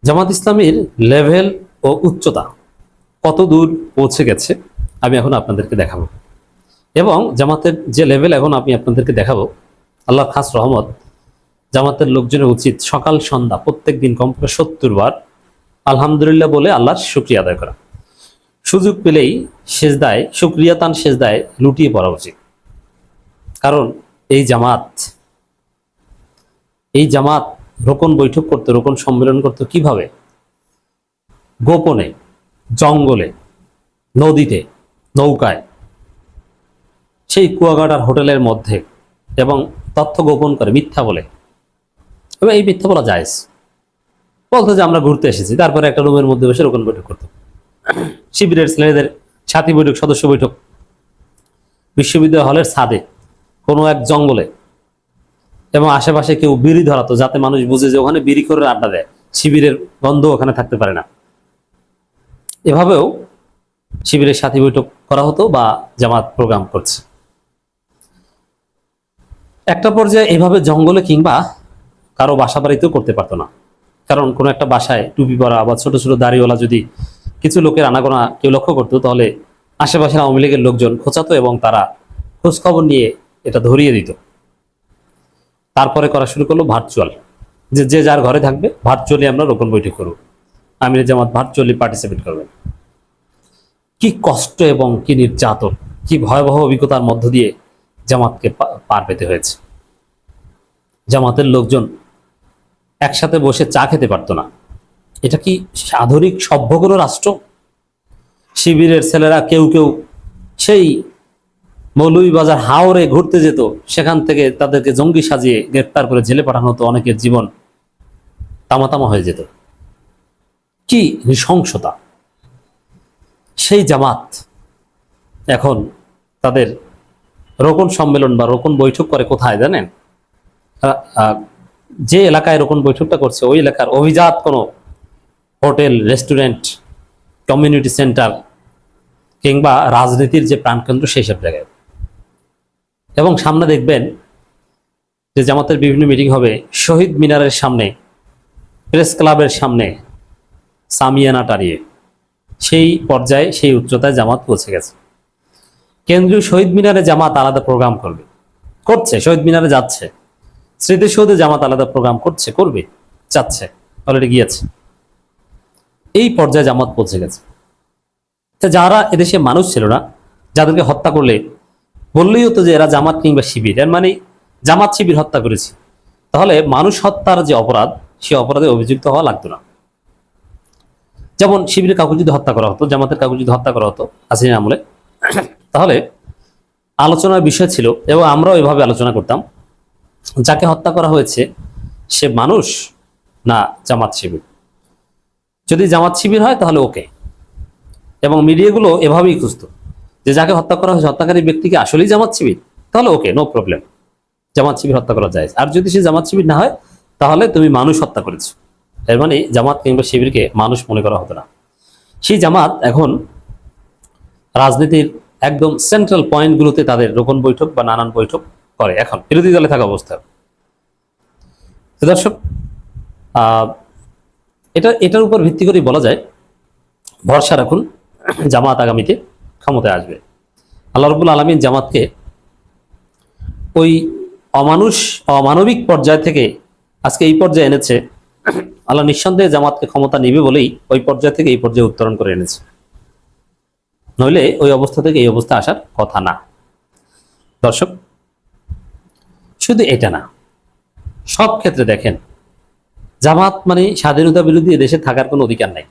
জামাত ইসলামীর লেভেল ও উচ্চতা কত দূর পৌঁছে গেছে আমি এখন আপনাদেরকে দেখাবো। এবং জামাতের যে লেভেল এখন আমি আপনাদেরকে দেখাবো, আল্লাহর খাস রহমত, জামাতের লোকজনের উচিত সকাল সন্ধ্যা প্রত্যেক দিন কমপক্ষে 70 বার আলহামদুলিল্লাহ বলে আল্লাহর শুকরিয়া আদায় করা। সুযোগ পেলেই সেজদায়, শুকরিয়াতান সেজদায় লুটিয়ে পড়া উচিত। কারণ এই জামাত রোকন বৈঠক করতে, রোকন সম্মেলন করতে কিভাবে? গোপনে, জঙ্গলে, নদীতে, নৌকায়, সেই কুয়াকাটার হোটেলের মধ্যে, এবং তথ্য গোপন করে মিথ্যা বলে। এবং এই মিথ্যা বলা জায়েজ, বলতো যে আমরা ঘুরতে এসেছি, তারপরে একটা রুমের মধ্যে বসে রোকন বৈঠক করতো। শিবিরের ছেলেদের সাথী বৈঠক, সদস্য বৈঠক বিশ্ববিদ্যালয় হলের ছাদে, কোনো এক জঙ্গলে, এবং আশেপাশে কেউ বিড়ি ধরাতো যাতে মানুষ বুঝে যে ওখানে বিড়ি করে আড্ডা দেয়, শিবিরের গন্ধ ওখানে থাকতে পারে না। এভাবেও শিবিরের সাথী বৈঠক করা হতো বা জামাত প্রোগ্রাম করছে। একটা পর্যায়ে এভাবে জঙ্গলে কিংবা কারো বাসা বাড়িতেও করতে পারতো না। কারণ কোনো একটা বাসায় টুপি পরা বা ছোট ছোট দাড়িওয়ালা যদি কিছু লোকের আনাগোনা কেউ লক্ষ্য করতো, তাহলে আশেপাশের আওয়ামী লীগের লোকজন খোঁচাতো এবং তারা খোঁজ খবর নিয়ে এটা ধরিয়ে দিত। তারপরে করা শুরু করলো ভার্চুয়াল, যে যার ঘরে থাকবে, ভার্চুয়ালি আমরা রোকন বৈঠক করব, আমির জামাত ভার্চুয়ালি পার্টিসিপেট করবেন। কি কষ্ট এবং কি নির্যাতন, কি ভয়াবহ অভিজ্ঞতার মধ্য দিয়ে জামাতকে পার পেতে হয়েছে। জামাতের লোকজন একসাথে বসে চা খেতে পারতো না। এটা কি আধুনিক সভ্য কোনো রাষ্ট্র? শিবিরের ছেলেরা কেউ কেউ সেই মৌলভীবাজার হাওরে ঘুরতে যেত, সেখান থেকে তাদেরকে জঙ্গি সাজিয়ে গ্রেপ্তার করে জেলে পাঠানো হতো, অনেকের জীবন তামাতামা হয়ে যেত। কি নৃশংসতা! সেই জামাত এখন তাদের রোকন সম্মেলন বা রোকন বৈঠক করে কোথায় জানেন? যে এলাকায় রোকন বৈঠকটা করছে ওই এলাকার অভিজাত কোনো হোটেল, রেস্টুরেন্ট, কমিউনিটি সেন্টার কিংবা রাজনীতির যে প্রাণকেন্দ্র সেই সব জায়গায়। এবং সামনে দেখবেন যে জামাতের বিভিন্ন মিটিং হবে শহীদ মিনারের সামনে, প্রেস ক্লাবের সামনে, সামিয়ানা টারিয়ে। সেই পর্যায়ে, সেই উচ্চতায় জামাত পৌঁছে গেছে। কেন্দ্রীয় শহীদ মিনারে জামাত আলাদা প্রোগ্রাম করছে, শহীদ মিনারে যাচ্ছে, স্মৃতিসৌধে জামাত আলাদা প্রোগ্রাম করবে, যাচ্ছে, অলরেডি গিয়েছে। এই পর্যায়ে জামাত পৌঁছে গেছে। যারা এদেশে মানুষ ছিল না, যাদেরকে হত্যা করলে বললেই হতো যে এরা জামাত কিংবা শিবির, এর মানে জামাত শিবির হত্যা করেছে, তাহলে মানুষ হত্যার যে অপরাধ, সে অপরাধে অভিযুক্ত হওয়া লাগতো না। যেমন শিবিরের কাউকে যদি হত্যা করা হতো, জামাতের কাউকে যদি হত্যা করা হতো হাসিনা আমলে, তাহলে আলোচনার বিষয় ছিল, এবং আমরাও এভাবে আলোচনা করতাম, যাকে হত্যা করা হয়েছে সে মানুষ না জামাত শিবির। যদি জামাত শিবির হয় তাহলে ওকে। এবং মিডিয়াগুলো এভাবেই খুঁজতো যে যাকে হত্যা করা হয়েছে, হত্যাকারী ব্যক্তিকে আসলেই জামাত শিবির, তাহলে ওকে, নো প্রবলেম, জামাত শিবির হত্যা করা যায়। আর যদি সে জামাত শিবির না হয়, তাহলে তুমি মানুষ হত্যা করেছো। এর মানে জামাত কিংবা শিবিরকে মানুষ মনে করা হতো না। সেই জামাত এখন রাজনীতির একদম সেন্ট্রাল পয়েন্টগুলোতে তাদের রোকন বৈঠক বা নানান বৈঠক করে, এখন বিরোধী দলে থাকা অবস্থায়। দর্শক, এটার উপর ভিত্তি করে বলা যায়, ভরসা রাখুন জামাত আগামীতে ক্ষমতায় আসবে। আল্লাহ রাব্বুল আলামিন জামাতকে ওই অমানবিক পর্যায় থেকে আজকে এই পর্যায়ে এনেছে। আল্লাহ নিঃসন্দেহে জামাতকে ক্ষমতা নিবে বলেই ওই পর্যায় থেকে এই পর্যায়ে উত্তরণ করে এনেছে, নইলে ওই অবস্থা থেকে এই অবস্থা আসার কথা না। দর্শক, শুধু এটা না, সব ক্ষেত্রে দেখেন, জামাত মানে স্বাধীনতা বিরোধী দেশে থাকার কোনো অধিকার নাই।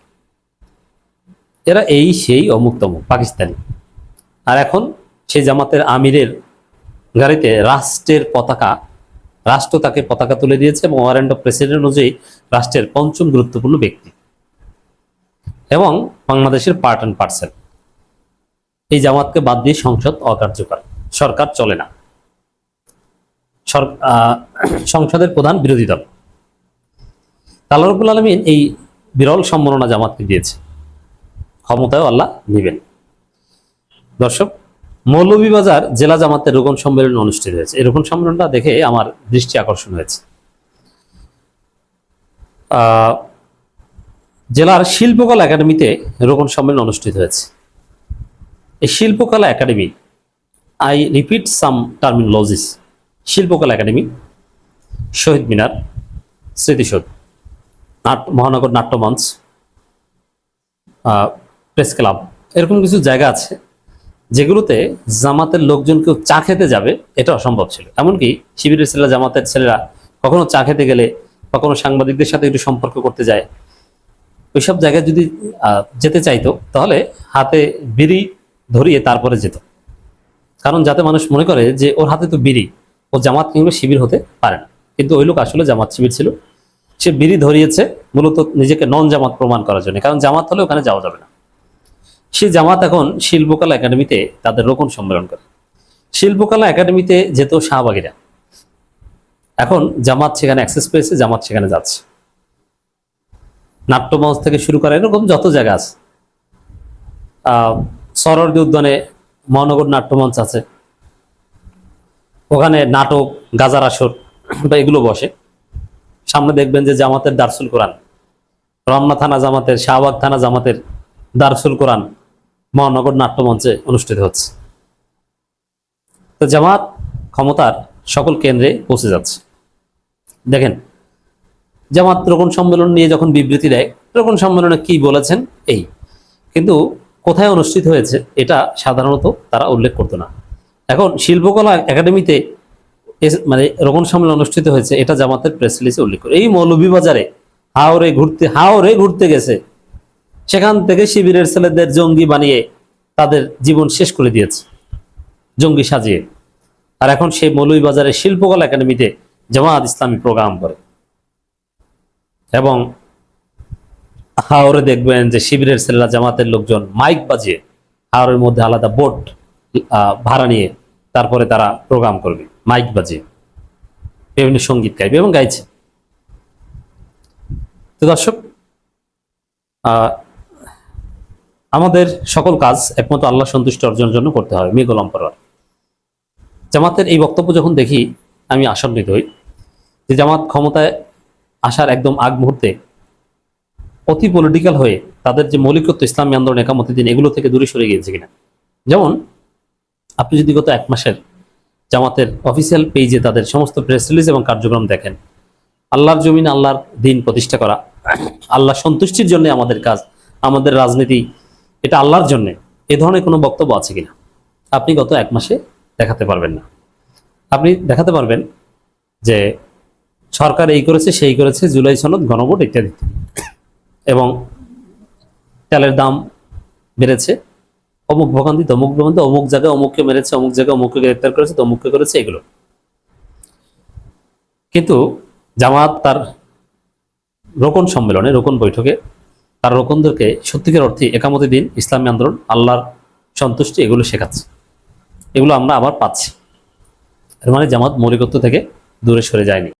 এরা এই সেই অমুক তমুক পাকিস্তানি। আর এখন সেই জামাতের আমিরের গাড়িতে রাষ্ট্রের পতাকা, রাষ্ট্র তাকে পতাকা তুলে দিয়েছে, এবং ওয়ারেন্ট অফ প্রেসিডেন্ট অনুযায়ী রাষ্ট্রের পঞ্চম গুরুত্বপূর্ণ ব্যক্তি এবং বাংলাদেশের পার্ট অ্যান্ড পার্সেল। এই জামাতকে বাদ দিয়ে সংসদ অকার্যকর, সরকার চলে না, সংসদের প্রধান বিরোধী দল। আল্লাহ রাব্বুল আলামিন এই বিরল সম্মাননা জামাতকে দিয়েছে, ক্ষমতায় আল্লাহ নিবেন। দর্শক, মৌলভীবাজার জেলা জামাতের রোকন সম্মেলন অনুষ্ঠিত হয়েছে। এই রোকন সম্মেলনটা দেখে আমার দৃষ্টি আকর্ষণ হয়েছে। জেলার শিল্পকলা একাডেমিতে রোকন সম্মেলন অনুষ্ঠিত হয়েছে। এই শিল্পকলা academy, I repeat some terminologies, শিল্পকলা একাডেমি, শহীদ মিনার, স্মৃতিসৌধ, মহানগর নাট্যমঞ্চ, প্রেস ক্লাব, এরকম কিছু জায়গা আছে যেগুলোতে জামাতের লোকজন কেউ চা খেতে যাবে এটা অসম্ভব ছিল। এমনকি শিবিরের ছেলেরা, জামাতের ছেলেরা কখনো চা খেতে গেলে বা কোনো সাংবাদিকদের সাথে একটু সম্পর্ক করতে যায়, ওইসব জায়গায় যদি যেতে চাইতো তাহলে হাতে বিড়ি ধরিয়ে তারপরে যেত, কারণ যাতে মানুষ মনে করে যে ওর হাতে তো বিড়ি, ও জামাত কিংবা শিবির হতে পারে না। কিন্তু ওই লোক আসলে জামাত শিবির ছিল, সে বিড়ি ধরিয়েছে মূলত নিজেকে নন জামাত প্রমাণ করার জন্য, কারণ জামাত হলে ওখানে যাওয়া যাবে না। সেই জামাত এখন শিল্পকলা একাডেমিতে তাদের রোকন সম্মেলন করে। শিল্পকলা একাডেমিতে যেত শাহবাগীরা, এখন জামাত সেখানে অ্যাক্সেস পেয়েছে, জামাত সেখানে যাচ্ছে। নাট্যমঞ্চ থেকে শুরু করে এরকম যত জায়গা আছে, সরোয়ার্দী উদ্যানে মহানগর নাট্যমঞ্চ আছে, ওখানে নাটক, গাজার আসর বা এগুলো বসে। সামনে দেখবেন যে জামাতের দারসুল কোরআন, রমনা থানা জামাতের, শাহবাগ থানা জামাতের দারসুল কোরআন মহানগর নাট্যমঞ্চে অনুষ্ঠিত হচ্ছে। তো জামাত ক্ষমতার সকল কেন্দ্রে পৌঁছে যাচ্ছে। দেখেন, জামাত রোকন সম্মেলন নিয়ে যখন বিবৃতি দেয়, রোকন সম্মেলনে কি বলেছেন এই, কিন্তু কোথায় অনুষ্ঠিত হয়েছে এটা সাধারণত তারা উল্লেখ করতো না। এখন শিল্পকলা একাডেমিতে মানে রোকন সম্মেলন অনুষ্ঠিত হয়েছে এটা জামাতের প্রেস রিলিজে উল্লেখ করে। এই মৌলভীবাজারে হাওরে ঘুরতে গেছে, সেখান থেকে শিবিরের ছেলেদের জঙ্গি বানিয়ে তাদের জীবন শেষ করে দিয়েছে, জঙ্গি সাজিয়ে। আর এখন সেই মৌলভীবাজারে শিল্পকলা একাডেমিতে জামাত ইসলামী প্রোগ্রাম করে। এবং হাওরে দেখবেন যে শিবিরের ছেলেরা, জামাতের লোকজন মাইক বাজিয়ে হাওরের মধ্যে আলাদা বোট ভাড়া নিয়ে তারপরে তারা প্রোগ্রাম করবে, মাইক বাজিয়ে বিভিন্ন সঙ্গীত গাইবে এবং গাইছে। তো দর্শক, আমাদের সকল কাজ একমাত্র আল্লাহ সন্তুষ্টি অর্জনের জন্য করতে হবে, মেয়ে গোলাম পরোয়ার। জামাতের এই বক্তব্য যখন দেখি আমি আশান্বিত হই যে জামাত ক্ষমতায় আসার একদম আগ মুহূর্তে অতি পলিটিক্যাল হয়ে তাদের যে মৌলিকত্ব, ইসলামী আন্দোলন, একামতে দিন, এগুলো থেকে দূরে সরে গিয়েছে কিনা। যেমন আপনি যদি গত 1 মাসের জামাতের অফিসিয়াল পেজে তাদের সমস্ত প্রেস রিলিজ এবং কার্যক্রম দেখেন, আল্লাহর জমিন, আল্লাহর দিন প্রতিষ্ঠা করা, আল্লাহ সন্তুষ্টির জন্য আমাদের কাজ, আমাদের রাজনীতি, এটা আল্লাহর জন্য, এ ধরনের কোনো বক্তব্য আছে কিনা আপনি গত 1 মাসে দেখাতে পারবেন না। আপনি দেখাতে পারবেন যে সরকার এই করেছে, সেই করেছে, জুলাই সনদ, গণভোট ইত্যাদি, এবং তেলের দাম বেড়েছে, অমুক ভোগান্তি, তমুক ভোগান্তি, অমুক জায়গায় অমুককে মেরেছে, অমুক জায়গায় অমুককে গ্রেপ্তার করেছে, তমুককে করেছে, এগুলো। কিন্তু জামাত তার রোকন সম্মেলনে, রোকন বৈঠকে তার রোকনদেরকে সত্যিকার অর্থে একামতে দিন, ইসলামী আন্দোলন, আল্লাহর সন্তুষ্টি, এগুলো শেখাচ্ছে। এগুলো আমরা আবার পাচ্ছি। এর মানে জামাত মৌলিকত্ব থেকে দূরে সরে যায়নি।